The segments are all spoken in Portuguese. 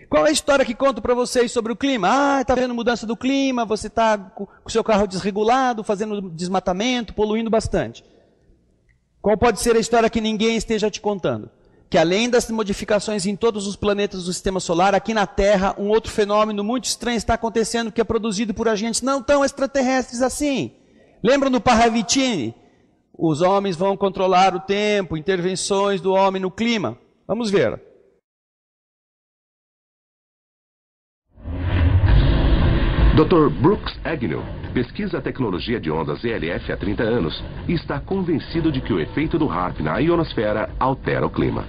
Qual é a história que conto para vocês sobre o clima? Ah, está vendo mudança do clima, você está com o seu carro desregulado, fazendo desmatamento, poluindo bastante. Qual pode ser a história que ninguém esteja te contando? Que além das modificações em todos os planetas do Sistema Solar, aqui na Terra, um outro fenômeno muito estranho está acontecendo, que é produzido por agentes não tão extraterrestres assim. Lembram do Parravicini? Os homens vão controlar o tempo, intervenções do homem no clima. Vamos ver. Dr. Brooks Agnew pesquisa a tecnologia de ondas ELF há 30 anos e está convencido de que o efeito do HAARP na ionosfera altera o clima.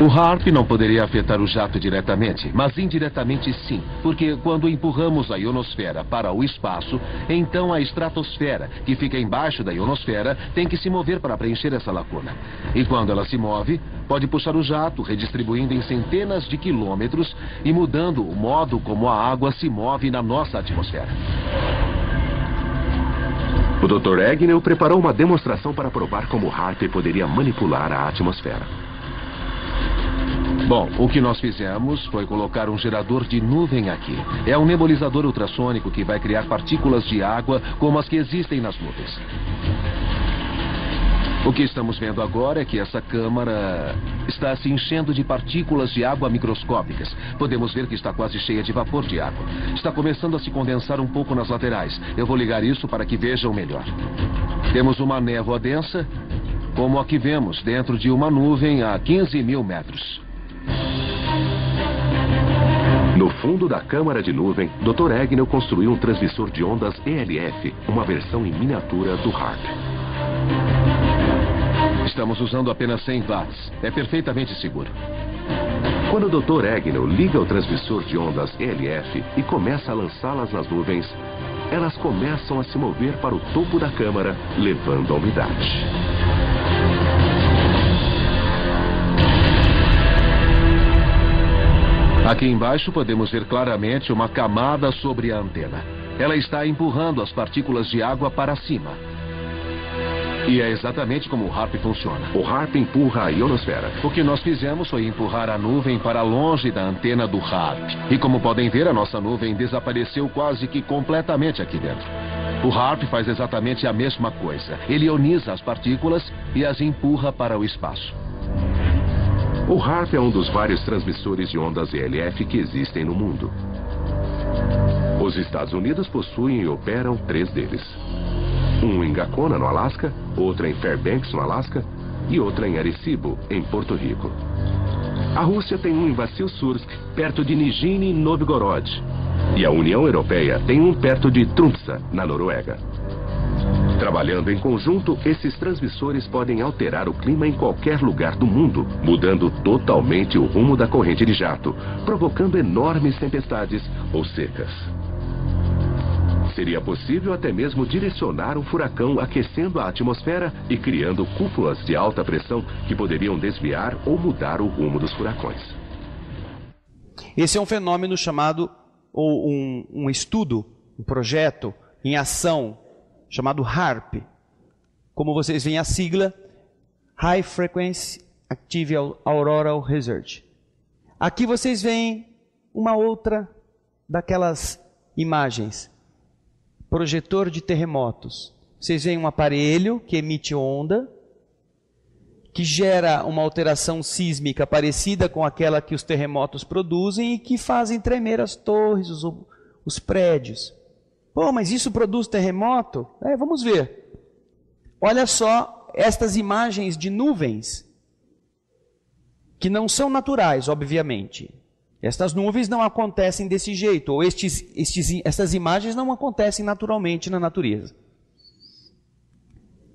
O HAARP não poderia afetar o jato diretamente, mas indiretamente sim, porque quando empurramos a ionosfera para o espaço, então a estratosfera, que fica embaixo da ionosfera, tem que se mover para preencher essa lacuna. E quando ela se move, pode puxar o jato, redistribuindo em centenas de quilômetros e mudando o modo como a água se move na nossa atmosfera. O Dr. Agnew preparou uma demonstração para provar como o HAARP poderia manipular a atmosfera. Bom, o que nós fizemos foi colocar um gerador de nuvem aqui. É um nebulizador ultrassônico que vai criar partículas de água como as que existem nas nuvens. O que estamos vendo agora é que essa câmara está se enchendo de partículas de água microscópicas. Podemos ver que está quase cheia de vapor de água. Está começando a se condensar um pouco nas laterais. Eu vou ligar isso para que vejam melhor. Temos uma névoa densa, como a que vemos dentro de uma nuvem a 15 mil metros. No fundo da câmara de nuvem, Dr. Agnew construiu um transmissor de ondas ELF, uma versão em miniatura do HAARP. Estamos usando apenas 100 watts. É perfeitamente seguro. Quando o Dr. Agnew liga o transmissor de ondas ELF e começa a lançá-las nas nuvens, elas começam a se mover para o topo da câmara, levando a umidade. Aqui embaixo podemos ver claramente uma camada sobre a antena. Ela está empurrando as partículas de água para cima. E é exatamente como o HAARP funciona. O HAARP empurra a ionosfera. O que nós fizemos foi empurrar a nuvem para longe da antena do HAARP. E como podem ver, a nossa nuvem desapareceu quase que completamente aqui dentro. O HAARP faz exatamente a mesma coisa. Ele ioniza as partículas e as empurra para o espaço. O HAARP é um dos vários transmissores de ondas ELF que existem no mundo. Os Estados Unidos possuem e operam 3 deles. Um em Gacona, no Alasca, outra em Fairbanks, no Alasca, e outra em Arecibo, em Porto Rico. A Rússia tem um em Vassilsursk, perto de Nizhny Novgorod. E a União Europeia tem um perto de Tromsø, na Noruega. Trabalhando em conjunto, esses transmissores podem alterar o clima em qualquer lugar do mundo, mudando totalmente o rumo da corrente de jato, provocando enormes tempestades ou secas. Seria possível até mesmo direcionar um furacão aquecendo a atmosfera e criando cúpulas de alta pressão que poderiam desviar ou mudar o rumo dos furacões. Esse é um fenômeno chamado, ou um estudo, um projeto em ação, chamado HAARP. Como vocês veem a sigla, High Frequency Active Auroral Research. Aqui vocês veem uma outra daquelas imagens. Projetor de terremotos. Vocês veem um aparelho que emite onda, que gera uma alteração sísmica parecida com aquela que os terremotos produzem e que fazem tremer as torres, os prédios. Pô, mas isso produz terremoto? Vamos ver. Olha só estas imagens de nuvens, que não são naturais, obviamente. Estas nuvens não acontecem desse jeito, ou essas imagens não acontecem naturalmente na natureza.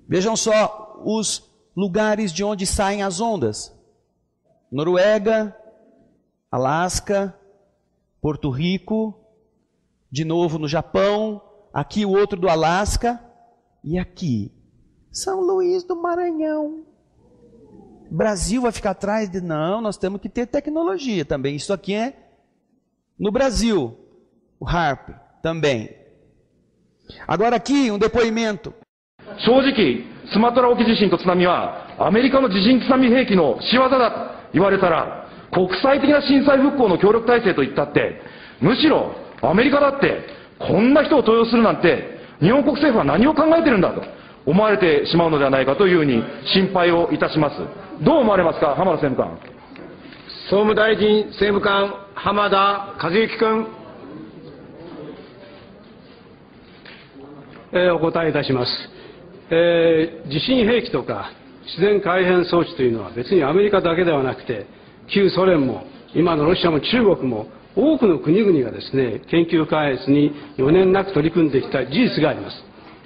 Vejam só os lugares de onde saem as ondas. Noruega, Alasca, Porto Rico, de novo no Japão, aqui o outro do Alasca, e aqui, São Luís do Maranhão. Brasil vai ficar atrás de... Não, nós temos que ter tecnologia também. Isso aqui é no Brasil, o HAARP também. Agora aqui um depoimento. 正直、スマトラ沖地震と津波はアメリカの地震津波兵器の仕業だと言われたら、国際的な震災復興の協力体制といったって、むしろアメリカだってこんな人を登用するなんて、日本国政府は何を考えてるんだと思われてしまうのではないかというふうに心配をいたします。どう思われますか、浜田政務官。総務大臣政務官、浜田和之君。お答えいたします。地震兵器とか自然改変装置というのは別にアメリカだけではなくて、旧ソ連も今のロシアも中国も多くの国々がですね、研究開発に余念なく取り組んできた事実があります。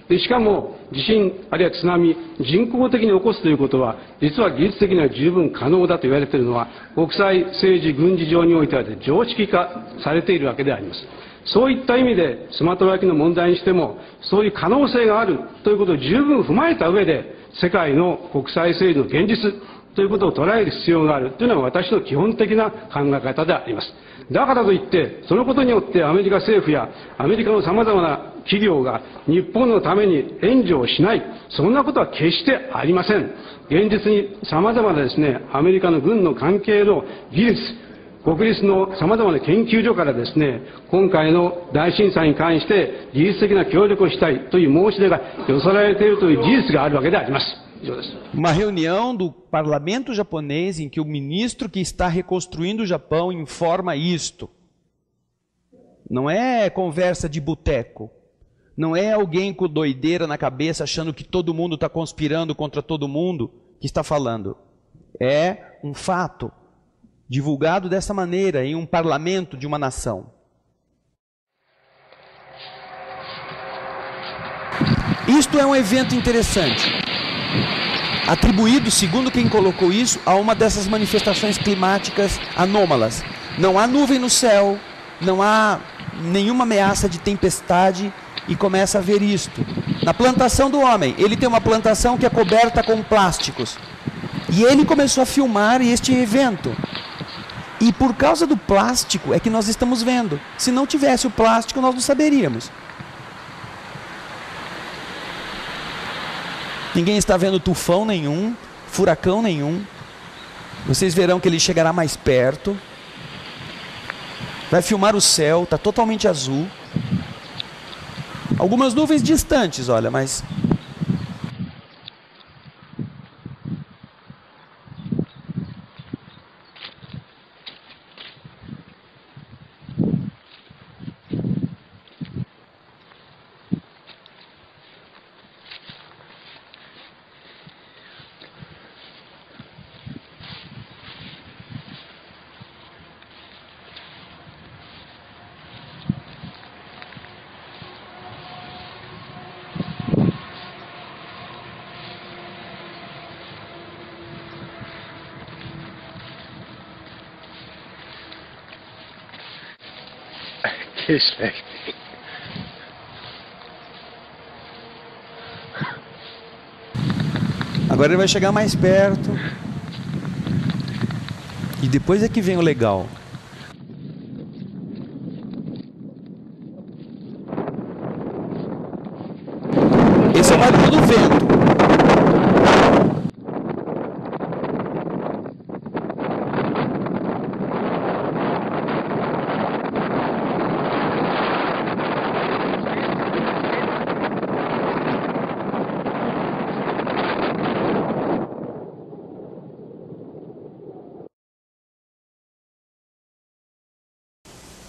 でしかも地震あるいは津波、人工的に起こすということは実は技術的には十分可能だと言われているのは、国際政治軍事上においては常識化されているわけであります。そういった意味でスマトラ焼きの問題にしても、そういう可能性があるということを十分踏まえた上で、世界の国際政治の現実ということを捉える必要があるというのが私の基本的な考え方であります。だからといって、そのことによってアメリカ政府やアメリカのさまざまな企業が日本のために援助をしない、そんなことは決してありません。現実にさまざまなですね、アメリカの軍の関係の技術、国立のさまざまな研究所からですね、今回の大震災に関して技術的な協力をしたいという申し出が寄せられているという事実があるわけであります。Uma reunião do parlamento japonês em que o ministro que está reconstruindo o Japão informa isto. Não é conversa de boteco. Não é alguém com doideira na cabeça achando que todo mundo está conspirando contra todo mundo que está falando. É um fato divulgado dessa maneira em um parlamento de uma nação. Isto é um evento interessante, atribuído, segundo quem colocou isso, a uma dessas manifestações climáticas anômalas. Não há nuvem no céu, não há nenhuma ameaça de tempestade e começa a ver isto. Na plantação do homem, ele tem uma plantação que é coberta com plásticos. E ele começou a filmar este evento. E por causa do plástico é que nós estamos vendo. Se não tivesse o plástico, nós não saberíamos. Ninguém está vendo tufão nenhum, furacão nenhum. Vocês verão que ele chegará mais perto. Vai filmar o céu, está totalmente azul. Algumas nuvens distantes, olha, mas... Que schlecht. Agora ele vai chegar mais perto. E depois é que vem o legal. Esse é o barulho do vento.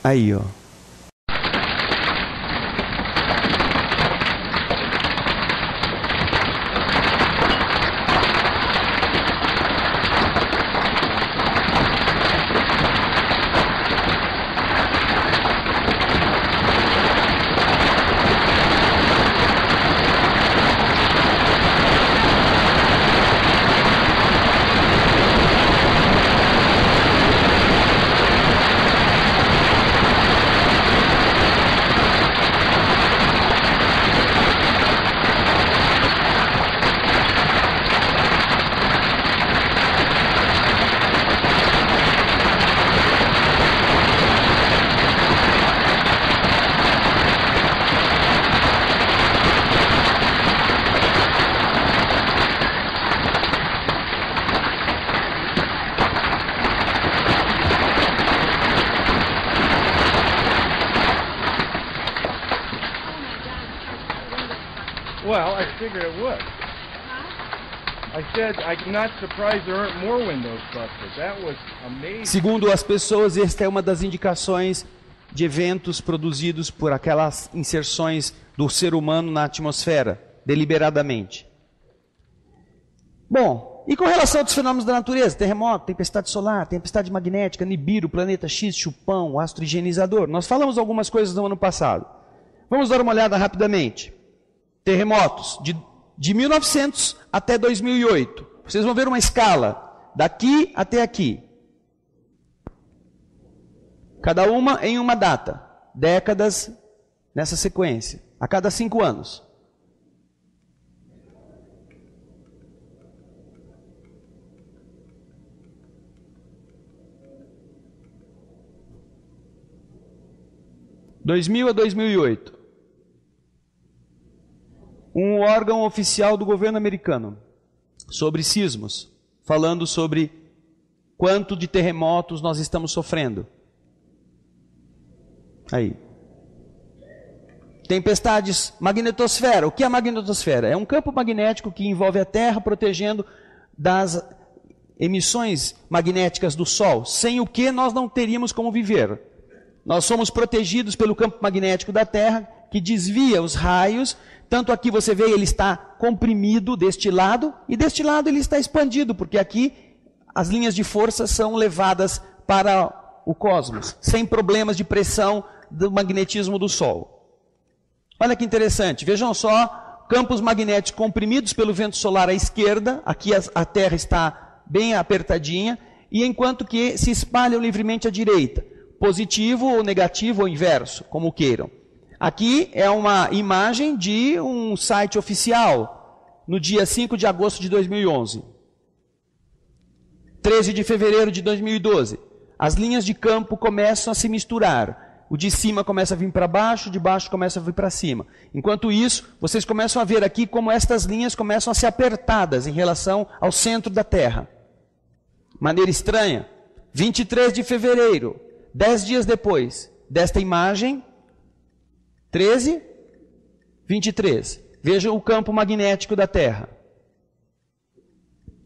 Aí, ó. Well, I figured it would. I said I'm not surprised there aren't more windows busted. That was amazing. Segundo as pessoas, esta é uma das indicações de eventos produzidos por aquelas inserções do ser humano na atmosfera, deliberadamente. Bom, e com relação a outros fenômenos da natureza, terremoto, tempestade solar, tempestade magnética, Nibiru, planeta X, Chupão, o astro higienizador, nós falamos algumas coisas no ano passado. Vamos dar uma olhada rapidamente. Terremotos de 1900 até 2008. Vocês vão ver uma escala daqui até aqui. Cada uma em uma data. Décadas nessa sequência. A cada 5 anos. De 2000 a 2008. Um órgão oficial do governo americano sobre sismos, falando sobre quanto de terremotos nós estamos sofrendo. Aí. Tempestades, magnetosfera. O que é a magnetosfera? É um campo magnético que envolve a Terra protegendo das emissões magnéticas do Sol, sem o que nós não teríamos como viver. Nós somos protegidos pelo campo magnético da Terra, que desvia os raios. Tanto aqui você vê, ele está comprimido deste lado, e deste lado ele está expandido, porque aqui as linhas de força são levadas para o cosmos, sem problemas de pressão do magnetismo do Sol. Olha que interessante, vejam só, campos magnéticos comprimidos pelo vento solar à esquerda, aqui a Terra está bem apertadinha, e enquanto que se espalham livremente à direita, positivo ou negativo ou inverso, como queiram. Aqui é uma imagem de um site oficial, no dia 5 de agosto de 2011. 13 de fevereiro de 2012. As linhas de campo começam a se misturar. O de cima começa a vir para baixo, o de baixo começa a vir para cima. Enquanto isso, vocês começam a ver aqui como estas linhas começam a ser apertadas em relação ao centro da Terra. Maneira estranha. 23 de fevereiro, 10 dias depois desta imagem, 13, 23. Vejam o campo magnético da Terra.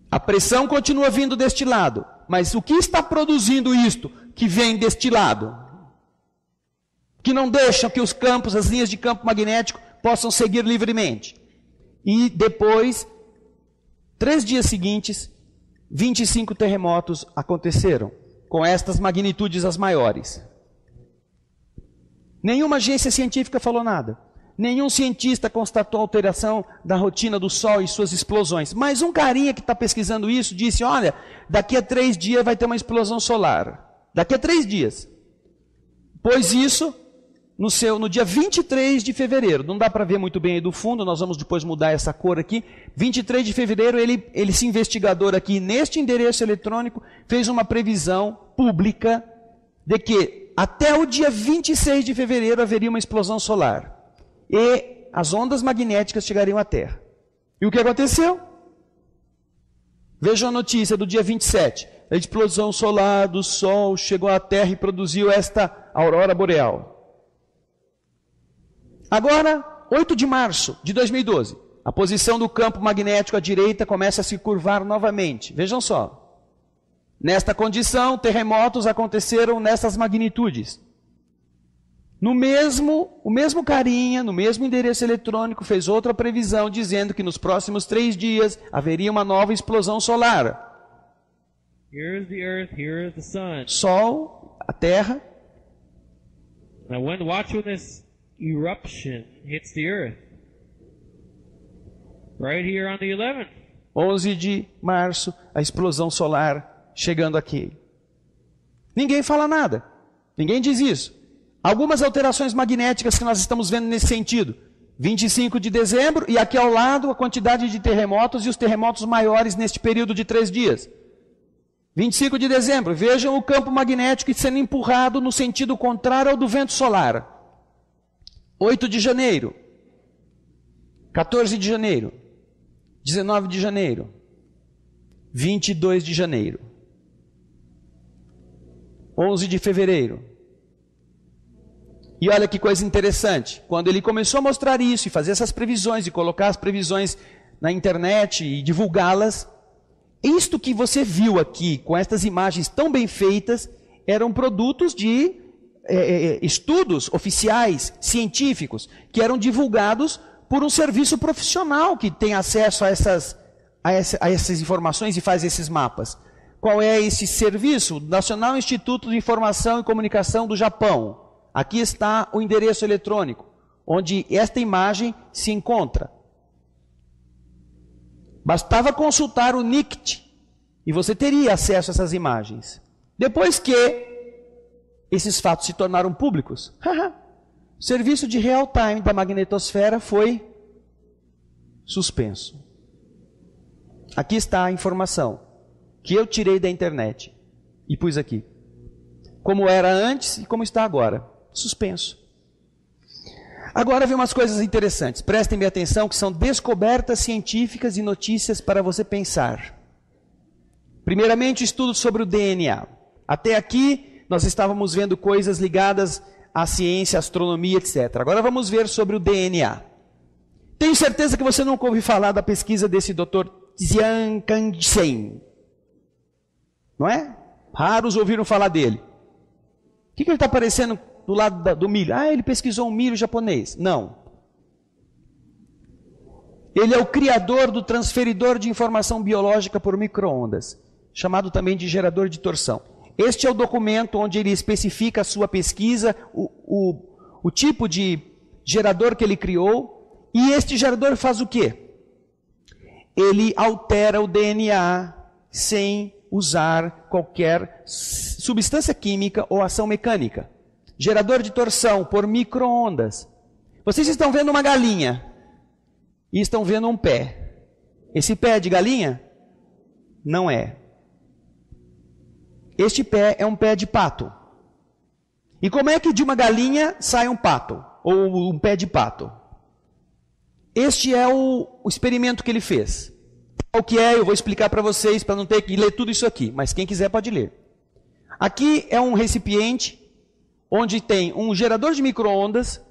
A pressão continua vindo deste lado, mas o que está produzindo isto que vem deste lado? Que não deixa que os campos, as linhas de campo magnético possam seguir livremente. E depois, 3 dias seguintes, 25 terremotos aconteceram, com estas magnitudes as maiores. Nenhuma agência científica falou nada. Nenhum cientista constatou alteração da rotina do Sol e suas explosões. Mas um carinha que está pesquisando isso disse, olha, daqui a 3 dias vai ter uma explosão solar. Daqui a 3 dias. Pois isso no dia 23 de fevereiro. Não dá para ver muito bem aí do fundo, nós vamos depois mudar essa cor aqui. 23 de fevereiro, esse investigador aqui, neste endereço eletrônico, fez uma previsão pública de que até o dia 26 de fevereiro haveria uma explosão solar. E as ondas magnéticas chegariam à Terra. E o que aconteceu? Vejam a notícia do dia 27. A explosão solar do Sol chegou à Terra e produziu esta aurora boreal. Agora, 8 de março de 2012, a posição do campo magnético à direita começa a se curvar novamente. Vejam só. Nesta condição, terremotos aconteceram nessas magnitudes. O mesmo carinha, no mesmo endereço eletrônico, fez outra previsão dizendo que nos próximos 3 dias haveria uma nova explosão solar. Here is the Earth, here is the Sun. Sol, a Terra. Now watch when this eruption hits the Earth. Right here on the 11th. 11 de março, a explosão solar chegando aqui. Ninguém fala nada. Ninguém diz isso. Algumas alterações magnéticas que nós estamos vendo nesse sentido. 25 de dezembro e aqui ao lado a quantidade de terremotos e os terremotos maiores neste período de 3 dias. 25 de dezembro, vejam o campo magnético sendo empurrado no sentido contrário ao do vento solar. 8 de janeiro, 14 de janeiro, 19 de janeiro, 22 de janeiro, 11 de fevereiro, E olha que coisa interessante, quando ele começou a mostrar isso e fazer essas previsões e colocar as previsões na internet e divulgá-las, isto que você viu aqui, com estas imagens tão bem feitas, eram produtos de estudos oficiais, científicos, que eram divulgados por um serviço profissional que tem acesso a essas informações e faz esses mapas. Qual é esse serviço? National Instituto de Informação e Comunicação do Japão. Aqui está o endereço eletrônico, onde esta imagem se encontra. Bastava consultar o NICT e você teria acesso a essas imagens. Depois que esses fatos se tornaram públicos, o serviço de real-time da magnetosfera foi suspenso. Aqui está a informação que eu tirei da internet e pus aqui. Como era antes e como está agora. Suspenso. Agora vem umas coisas interessantes. Prestem bem atenção que são descobertas científicas e notícias para você pensar. Primeiramente, estudo sobre o DNA. Até aqui, nós estávamos vendo coisas ligadas à ciência, à astronomia, etc. Agora vamos ver sobre o DNA. Tenho certeza que você nunca ouviu falar da pesquisa desse Dr. Jian Kang-sen. Não é? Raros ouviram falar dele. O que ele está aparecendo do lado do milho? Ah, ele pesquisou um milho japonês. Não. Ele é o criador do transferidor de informação biológica por micro-ondas, chamado também de gerador de torção. Este é o documento onde ele especifica a sua pesquisa, o tipo de gerador que ele criou. E este gerador faz o quê? Ele altera o DNA sem usar qualquer substância química ou ação mecânica. Gerador de torção por micro-ondas. Vocês estão vendo uma galinha e estão vendo um pé. Esse pé é de galinha? Não é. Este pé é um pé de pato. E como é que de uma galinha sai um pato? Ou um pé de pato? Este é o experimento que ele fez. O que é, eu vou explicar para vocês, para não ter que ler tudo isso aqui, mas quem quiser pode ler. Aqui é um recipiente, onde tem um gerador de micro-ondas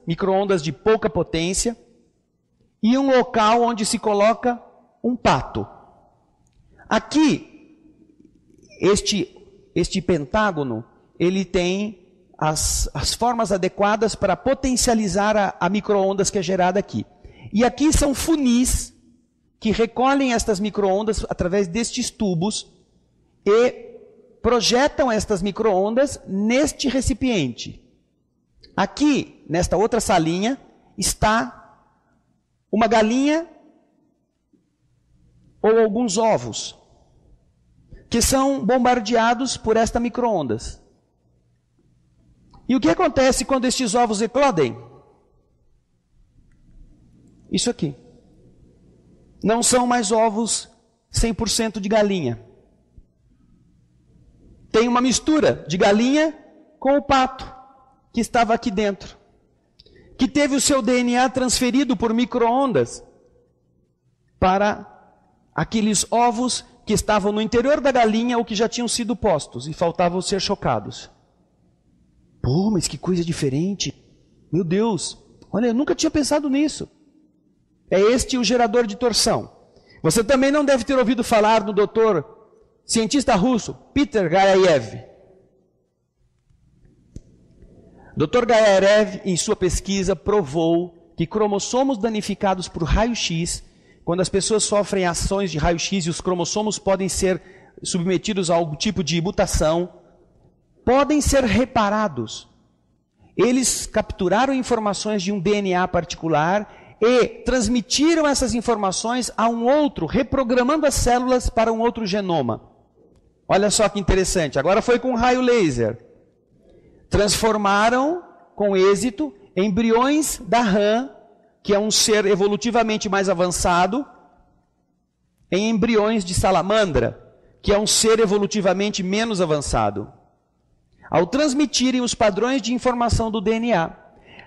de pouca potência, e um local onde se coloca um pato. Aqui, este pentágono, ele tem as formas adequadas para potencializar a micro-ondas que é gerada aqui. E aqui são funis que recolhem estas micro-ondas através destes tubos e projetam estas micro-ondas neste recipiente. Aqui, nesta outra salinha, está uma galinha ou alguns ovos que são bombardeados por esta micro-ondas. E o que acontece quando estes ovos eclodem? Isso aqui. Não são mais ovos 100% de galinha. Tem uma mistura de galinha com o pato que estava aqui dentro, que teve o seu DNA transferido por micro-ondas para aqueles ovos que estavam no interior da galinha ou que já tinham sido postos e faltavam ser chocados. Pô, mas que coisa diferente. Meu Deus, olha, eu nunca tinha pensado nisso. É este o gerador de torção. Você também não deve ter ouvido falar do cientista russo, Peter Gayaev. Dr. Gayaev, em sua pesquisa, provou que cromossomos danificados por raio-x, quando as pessoas sofrem ações de raio-x e os cromossomos podem ser submetidos a algum tipo de mutação, podem ser reparados. Eles capturaram informações de um DNA particular e transmitiram essas informações a um outro, reprogramando as células para um outro genoma. Olha só que interessante, agora foi com raio laser. Transformaram, com êxito, embriões da rã, que é um ser evolutivamente mais avançado, em embriões de salamandra, que é um ser evolutivamente menos avançado. Ao transmitirem os padrões de informação do DNA,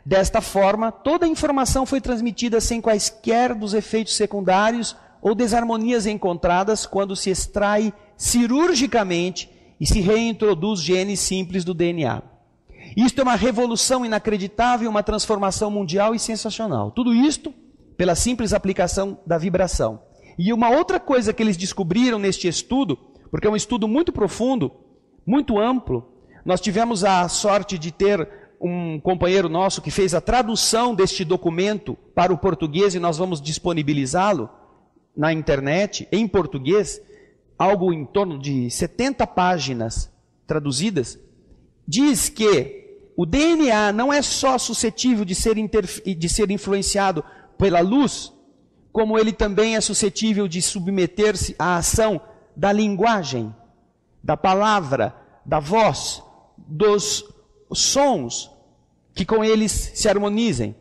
desta forma, toda a informação foi transmitida sem quaisquer dos efeitos secundários ou desarmonias encontradas quando se extrai cirurgicamente e se reintroduz genes simples do DNA. Isto é uma revolução inacreditável, uma transformação mundial e sensacional. Tudo isto pela simples aplicação da vibração. E uma outra coisa que eles descobriram neste estudo, porque é um estudo muito profundo, muito amplo, nós tivemos a sorte de ter um companheiro nosso que fez a tradução deste documento para o português e nós vamos disponibilizá-lo na internet, em português, algo em torno de 70 páginas traduzidas. Diz que o DNA não é só suscetível de ser influenciado pela luz, como ele também é suscetível de submeter-se à ação da linguagem, da palavra, da voz, dos sons que com eles se harmonizem.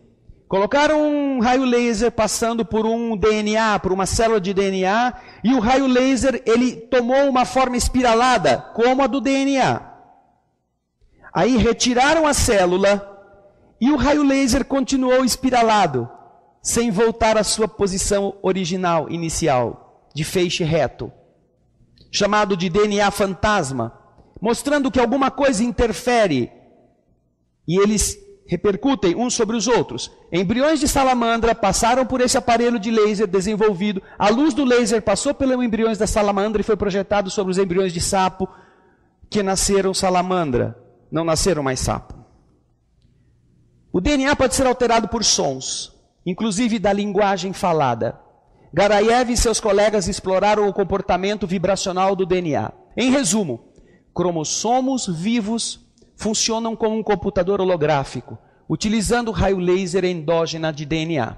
Colocaram um raio laser passando por um DNA, por uma célula de DNA, e o raio laser ele tomou uma forma espiralada, como a do DNA. Aí retiraram a célula e o raio laser continuou espiralado, sem voltar à sua posição original, inicial, de feixe reto, chamado de DNA fantasma, mostrando que alguma coisa interfere e eles repercutem uns sobre os outros. Embriões de salamandra passaram por esse aparelho de laser desenvolvido, a luz do laser passou pelos embriões da salamandra e foi projetado sobre os embriões de sapo que nasceram salamandra, não nasceram mais sapo. O DNA pode ser alterado por sons, inclusive da linguagem falada. Garayev e seus colegas exploraram o comportamento vibracional do DNA. Em resumo, cromossomos vivos funcionam como um computador holográfico, utilizando raio laser endógena de DNA.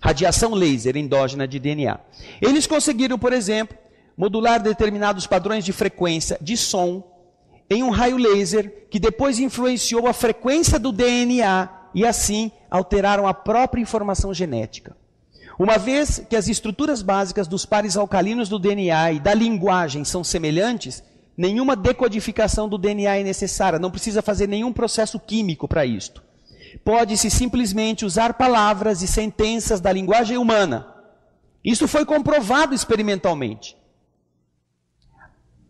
Radiação laser endógena de DNA. Eles conseguiram, por exemplo, modular determinados padrões de frequência de som em um raio laser que depois influenciou a frequência do DNA e assim alteraram a própria informação genética. Uma vez que as estruturas básicas dos pares alcalinos do DNA e da linguagem são semelhantes, nenhuma decodificação do DNA é necessária, não precisa fazer nenhum processo químico para isto. Pode-se simplesmente usar palavras e sentenças da linguagem humana. Isso foi comprovado experimentalmente.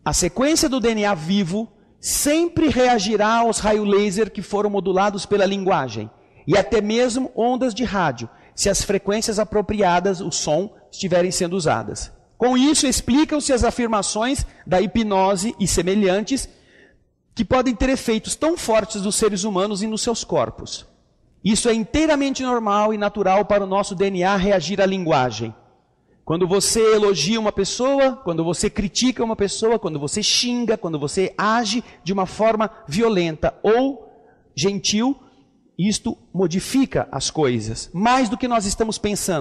A sequência do DNA vivo sempre reagirá aos raios laser que foram modulados pela linguagem, e até mesmo ondas de rádio, se as frequências apropriadas, o som, estiverem sendo usadas. Com isso, explicam-se as afirmações da hipnose e semelhantes que podem ter efeitos tão fortes nos seres humanos e nos seus corpos. Isso é inteiramente normal e natural para o nosso DNA reagir à linguagem. Quando você elogia uma pessoa, quando você critica uma pessoa, quando você xinga, quando você age de uma forma violenta ou gentil, isto modifica as coisas, mais do que nós estamos pensando.